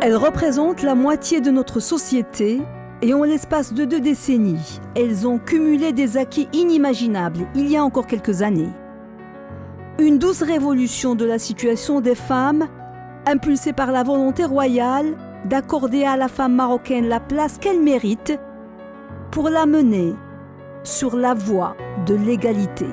Elles représentent la moitié de notre société et en l'espace de 2 décennies, elles ont cumulé des acquis inimaginables il y a encore quelques années. Une douce révolution de la situation des femmes, impulsée par la volonté royale d'accorder à la femme marocaine la place qu'elle mérite pour la mener sur la voie de l'égalité.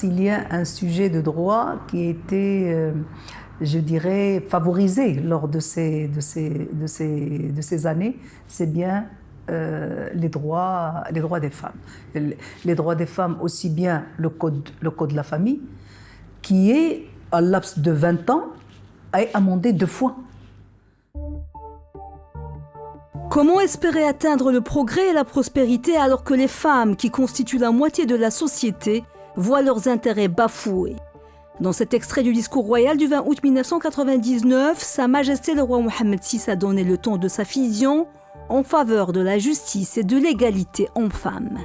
Il y a un sujet de droit qui était, je dirais, favorisé lors de ces années, c'est bien les droits des femmes. Les droits des femmes, aussi bien le code de la famille, qui est, à laps de 20 ans, a été amendé 2 fois. Comment espérer atteindre le progrès et la prospérité alors que les femmes, qui constituent la moitié de la société, voient leurs intérêts bafoués? Dans cet extrait du discours royal du 20 août 1999, Sa Majesté le roi Mohammed VI a donné le ton de sa vision en faveur de la justice et de l'égalité hommes-femmes.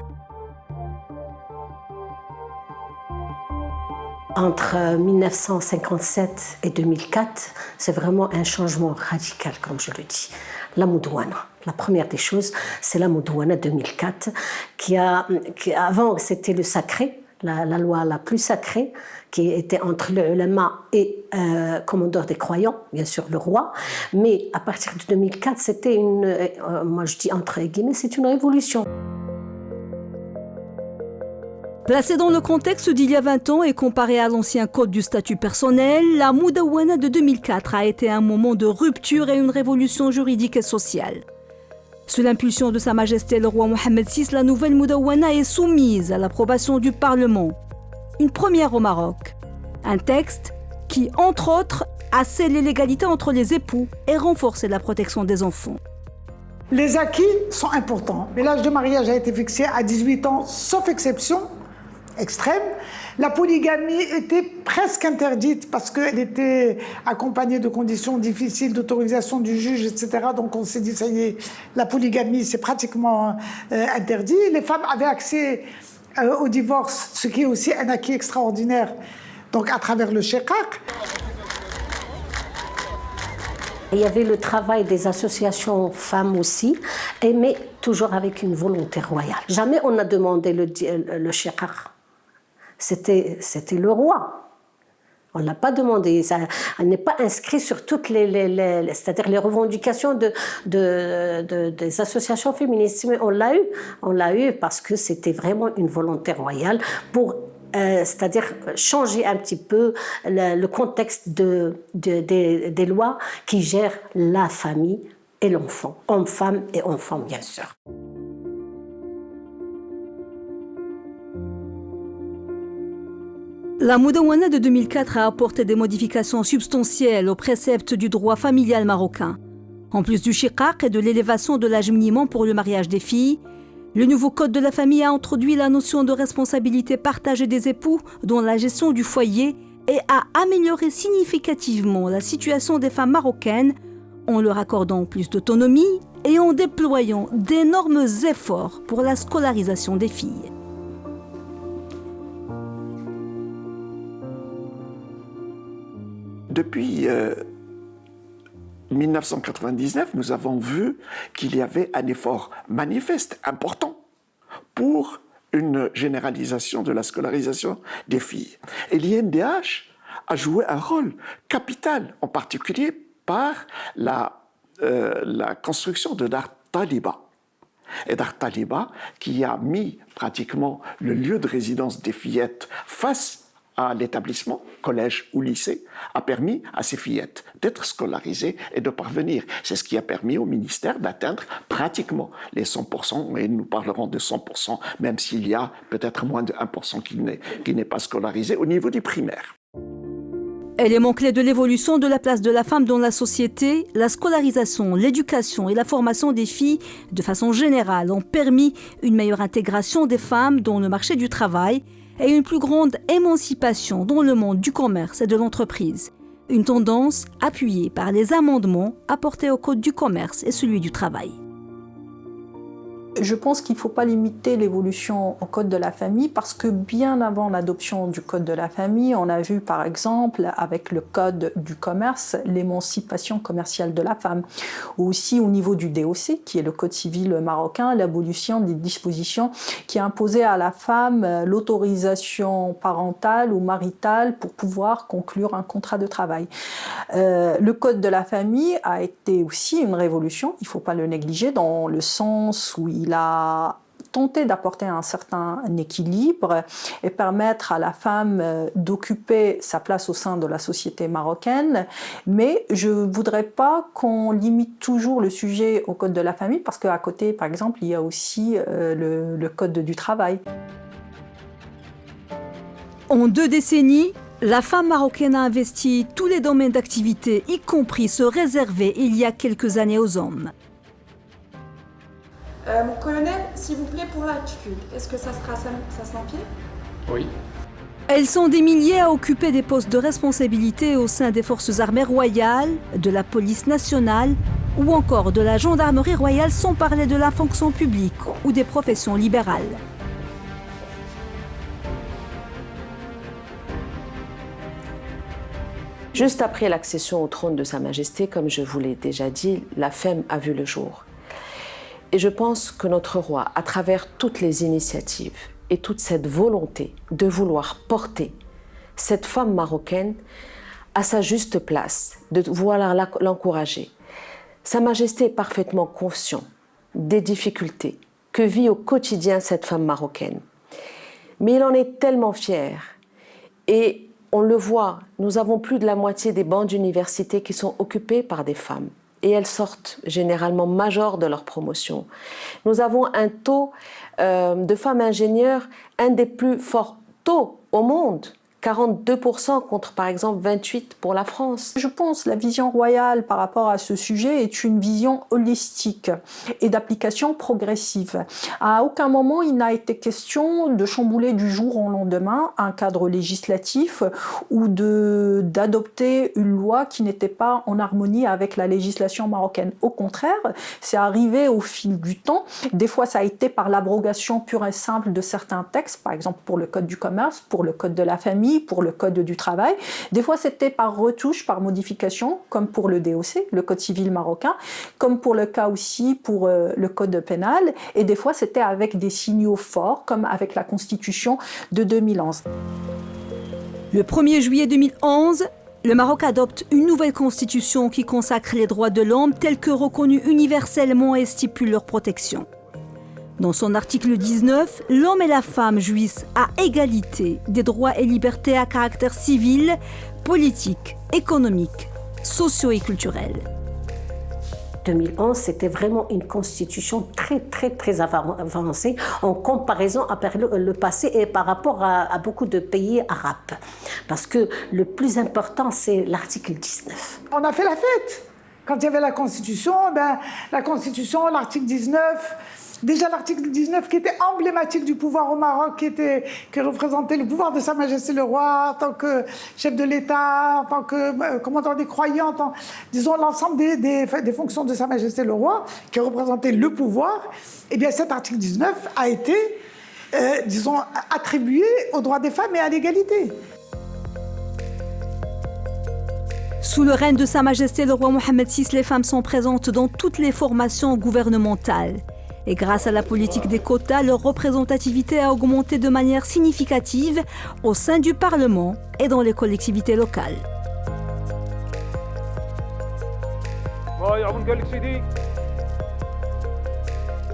Entre 1957 et 2004, c'est vraiment un changement radical, comme je le dis. La Moudouana. La première des choses, c'est la Moudouana 2004, qui avant, c'était le sacré, la loi la plus sacrée, qui était entre le ulama et commandeur des croyants, bien sûr le roi. Mais à partir de 2004, c'était moi je dis entre guillemets, c'est une révolution. Placée dans le contexte d'il y a 20 ans et comparée à l'ancien code du statut personnel, la Moudawana de 2004 a été un moment de rupture et une révolution juridique et sociale. Sous l'impulsion de Sa Majesté le roi Mohammed VI, la nouvelle Moudawana est soumise à l'approbation du Parlement. Une première au Maroc. Un texte qui, entre autres, a scellé l'égalité entre les époux et renforcé la protection des enfants. Les acquis sont importants. L'âge de mariage a été fixé à 18 ans, sauf exception extrême. La polygamie était presque interdite parce qu'elle était accompagnée de conditions difficiles, d'autorisation du juge, etc. Donc on s'est dit, ça y est, la polygamie, c'est pratiquement interdit. Les femmes avaient accès au divorce, ce qui est aussi un acquis extraordinaire, donc à travers le shiqaq. Il y avait le travail des associations femmes aussi, mais toujours avec une volonté royale. Jamais on n'a demandé le shiqaq. C'était le roi. On ne l'a pas demandé. Ça n'est pas inscrit sur toutes c'est-à-dire les revendications des associations féministes. Mais on l'a eu parce que c'était vraiment une volonté royale pour c'est-à-dire changer un petit peu le contexte des lois qui gèrent la famille et l'enfant, homme-femme et enfant bien sûr. La Moudawana de 2004 a apporté des modifications substantielles aux préceptes du droit familial marocain. En plus du shiqaq et de l'élévation de l'âge minimum pour le mariage des filles, le nouveau code de la famille a introduit la notion de responsabilité partagée des époux dans la gestion du foyer et a amélioré significativement la situation des femmes marocaines en leur accordant plus d'autonomie et en déployant d'énormes efforts pour la scolarisation des filles. Depuis 1999, nous avons vu qu'il y avait un effort manifeste, important, pour une généralisation de la scolarisation des filles. Et l'INDH a joué un rôle capital, en particulier par la construction de Dar Taliba. Et Dar Taliba, qui a mis pratiquement le lieu de résidence des fillettes face à l'établissement, collège ou lycée, a permis à ces fillettes d'être scolarisées et de parvenir. C'est ce qui a permis au ministère d'atteindre pratiquement les 100%, et nous parlerons de 100%, même s'il y a peut-être moins de 1% qui n'est pas scolarisé au niveau du primaire. Élément clé de l'évolution de la place de la femme dans la société, la scolarisation, l'éducation et la formation des filles, de façon générale, ont permis une meilleure intégration des femmes dans le marché du travail et une plus grande émancipation dans le monde du commerce et de l'entreprise. une tendance appuyée par les amendements apportés au Code du commerce et celui du travail. Je pense qu'il ne faut pas limiter l'évolution au Code de la famille parce que bien avant l'adoption du Code de la famille, on a vu par exemple avec le Code du commerce l'émancipation commerciale de la femme, ou aussi au niveau du DOC, qui est le Code civil marocain, l'abolition des dispositions qui imposaient à la femme l'autorisation parentale ou maritale pour pouvoir conclure un contrat de travail. Le Code de la famille a été aussi une révolution, il ne faut pas le négliger, dans le sens où il a tenté d'apporter un certain équilibre et permettre à la femme d'occuper sa place au sein de la société marocaine. Mais je ne voudrais pas qu'on limite toujours le sujet au Code de la famille parce qu'à côté, par exemple, il y a aussi le Code du travail. En 2 décennies, la femme marocaine a investi tous les domaines d'activité, y compris ceux réservés il y a quelques années aux hommes. Mon colonel, s'il vous plaît, pour l'attitude, est-ce que ça sera ça sans pied? Oui. Elles sont des milliers à occuper des postes de responsabilité au sein des forces armées royales, de la police nationale ou encore de la gendarmerie royale, sans parler de la fonction publique ou des professions libérales. Juste après l'accession au trône de Sa Majesté, comme je vous l'ai déjà dit, la femme a vu le jour. Et je pense que notre roi, à travers toutes les initiatives et toute cette volonté de vouloir porter cette femme marocaine à sa juste place, de vouloir l'encourager. Sa Majesté est parfaitement conscient des difficultés que vit au quotidien cette femme marocaine. Mais il en est tellement fier. Et on le voit, nous avons plus de la moitié des bancs d'université qui sont occupés par des femmes. Et elles sortent généralement majors de leur promotion. Nous avons un taux de femmes ingénieures, un des plus forts taux au monde. 42% contre par exemple 28% pour la France. Je pense que la vision royale par rapport à ce sujet est une vision holistique et d'application progressive. À aucun moment il n'a été question de chambouler du jour au lendemain un cadre législatif ou d'adopter une loi qui n'était pas en harmonie avec la législation marocaine. Au contraire, c'est arrivé au fil du temps. Des fois ça a été par l'abrogation pure et simple de certains textes, par exemple pour le Code du commerce, pour le Code de la famille, pour le Code du travail. Des fois, c'était par retouche, par modification, comme pour le DOC, le Code civil marocain, comme pour le cas aussi pour le Code pénal. Et des fois, c'était avec des signaux forts, comme avec la Constitution de 2011. Le 1er juillet 2011, le Maroc adopte une nouvelle constitution qui consacre les droits de l'homme tels que reconnus universellement et stipule leur protection. Dans son article 19, l'homme et la femme jouissent à égalité des droits et libertés à caractère civil, politique, économique, socio et culturel. 2011, c'était vraiment une constitution très avancée en comparaison avec le passé et par rapport à beaucoup de pays arabes. Parce que le plus important, c'est l'article 19. On a fait la fête. Quand il y avait la constitution, l'article 19... Déjà l'article 19 qui était emblématique du pouvoir au Maroc, qui représentait le pouvoir de Sa Majesté le Roi en tant que chef de l'État, en tant que commandant des croyants, disons l'ensemble des fonctions de Sa Majesté le Roi, qui représentait le pouvoir. Eh bien cet article 19 a été, attribué aux droits des femmes et à l'égalité. Sous le règne de Sa Majesté le Roi Mohammed VI, les femmes sont présentes dans toutes les formations gouvernementales. Et grâce à la politique des quotas, leur représentativité a augmenté de manière significative au sein du Parlement et dans les collectivités locales.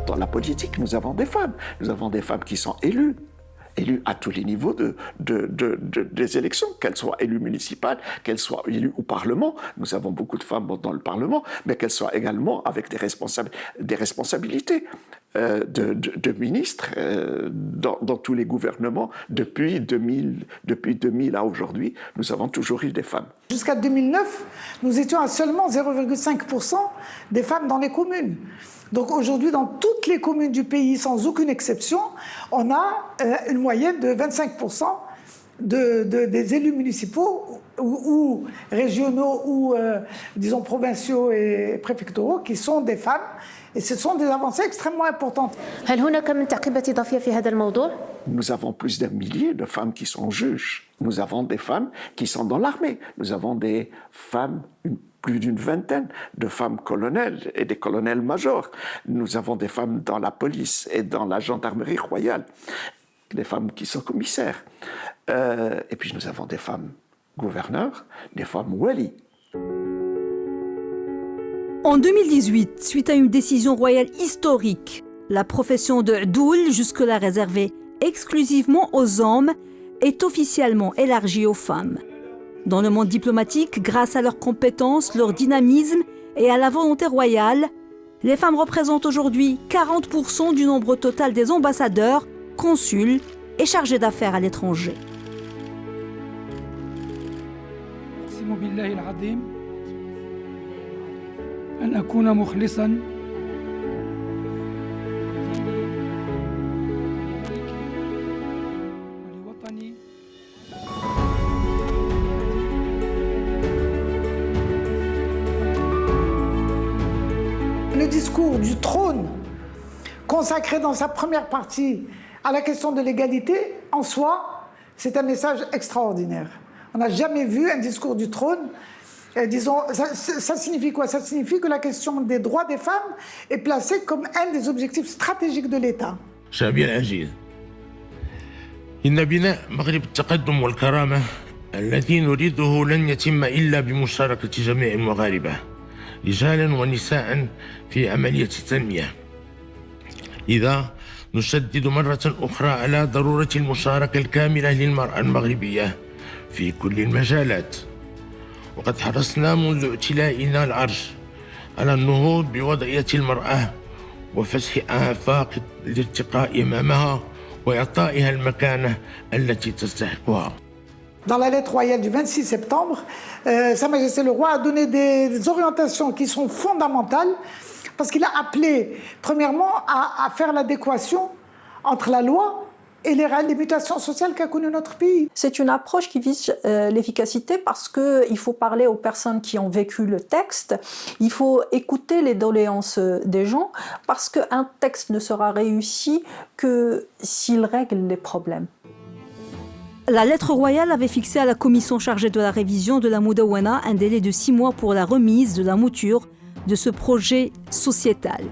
Dans la politique, nous avons des femmes. Nous avons des femmes qui sont élues à tous les niveaux des élections, qu'elles soient élues municipales, qu'elles soient élues au Parlement. Nous avons beaucoup de femmes dans le Parlement, mais qu'elles soient également avec des responsabilités de ministres dans tous les gouvernements. Depuis 2000 à aujourd'hui, nous avons toujours eu des femmes. Jusqu'à 2009, nous étions à seulement 0,5% des femmes dans les communes. Donc aujourd'hui, dans toutes les communes du pays, sans aucune exception, on a une moyenne de 25% des élus municipaux ou régionaux ou, disons, provinciaux et préfectoraux qui sont des femmes. Et ce sont des avancées extrêmement importantes. Nous avons plus d'un millier de femmes qui sont juges. Nous avons des femmes qui sont dans l'armée. Nous avons des femmes, plus d'une vingtaine de femmes colonels et des colonels majors. Nous avons des femmes dans la police et dans la gendarmerie royale. Des femmes qui sont commissaires. Et puis nous avons des femmes gouverneurs, des femmes wali. En 2018, suite à une décision royale historique, la profession de Doul, jusque-là réservée exclusivement aux hommes, est officiellement élargie aux femmes. Dans le monde diplomatique, grâce à leurs compétences, leur dynamisme et à la volonté royale, les femmes représentent aujourd'hui 40% du nombre total des ambassadeurs, consuls et chargés d'affaires à l'étranger. أن أكون مخلصاً ولوطني. Le discours du trône, consacré dans sa première partie à la question de l'égalité, en soi, c'est un message extraordinaire. On n'a jamais vu un discours du trône. Disons, ça signifie quoi? Ça signifie que la question des droits des femmes est placée comme un des objectifs stratégiques de l'État. شعبي العزيز، إن بناء مغرب التقدم والكرامة الذي نريده لن يتم إلا بمشاركة جميع المغاربة رجالا ونساء في عملية التنمية. لذا نشدد مرة أخرى على ضرورة المشاركة الكاملة للمرأة المغربية في كل المجالات. وقد حرصنا منذ اعتلائنا العرش على النهوض بوضعية المرأة وفتح آفاق الارتقاء أمامها وإعطائها المكانة التي تستحقها. Dans la lettre royale du 26 septembre, Sa Majesté le Roi a donné des orientations qui sont fondamentales parce qu'il a appelé, premièrement, à faire l'adéquation entre la loi et les mutations sociales qu'a connues notre pays. C'est une approche qui vise l'efficacité parce qu'il faut parler aux personnes qui ont vécu le texte, il faut écouter les doléances des gens parce qu'un texte ne sera réussi que s'il règle les problèmes. La lettre royale avait fixé à la commission chargée de la révision de la Moudawana un délai de 6 mois pour la remise de la mouture de ce projet sociétal.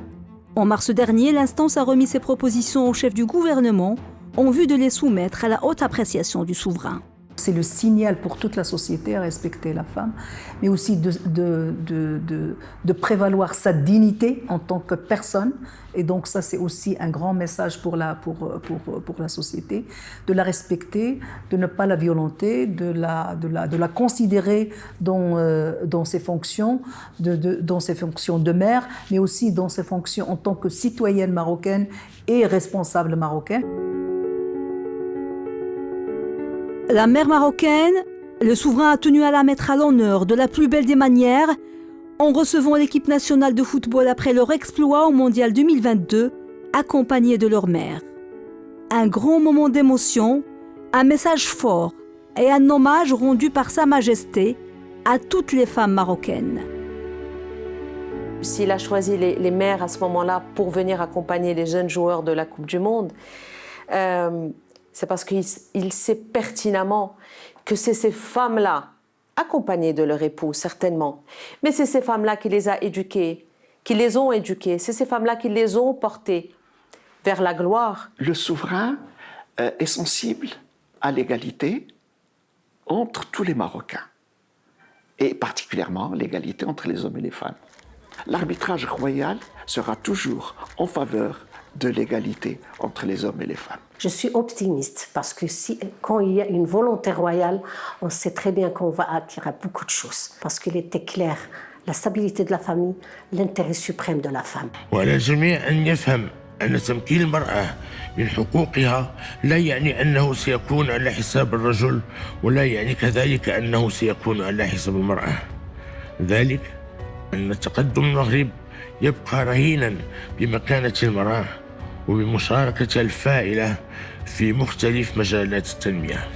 En mars dernier, l'instance a remis ses propositions au chef du gouvernement en vue de les soumettre à la haute appréciation du souverain. C'est le signal pour toute la société à respecter la femme, mais aussi de prévaloir sa dignité en tant que personne. Et donc ça, c'est aussi un grand message pour la société, de la respecter, de ne pas la violenter, de la considérer dans ses fonctions, dans ses fonctions de mère, mais aussi dans ses fonctions en tant que citoyenne marocaine et responsable marocaine. La mère marocaine, le souverain a tenu à la mettre à l'honneur de la plus belle des manières en recevant l'équipe nationale de football après leur exploit au Mondial 2022, accompagnée de leur mère. Un grand moment d'émotion, un message fort et un hommage rendu par Sa Majesté à toutes les femmes marocaines. S'il a choisi les mères à ce moment-là pour venir accompagner les jeunes joueurs de la Coupe du Monde, c'est parce qu'il sait pertinemment que c'est ces femmes-là, accompagnées de leur époux certainement, mais c'est ces femmes-là qui les a éduquées, qui les ont éduquées, c'est ces femmes-là qui les ont portées vers la gloire. Le souverain est sensible à l'égalité entre tous les Marocains, et particulièrement l'égalité entre les hommes et les femmes. L'arbitrage royal sera toujours en faveur de l'égalité entre les hommes et les femmes. Je suis optimiste parce que quand il y a une volonté royale, on sait très bien qu'on va acquérir beaucoup de choses. Parce qu'il était clair, la stabilité de la famille, l'intérêt suprême de la femme. وعلى الجميع أن يفهم أن تمكين المرأة من حقوقها لا يعني أنه سيكون على حساب الرجل ولا يعني كذلك أنه سيكون على حساب المرأة. ذلك أن تقدم المغرب يبقى رهينا بمكانة المرأة وبمشاركتها الفاعلة في مختلف مجالات التنمية.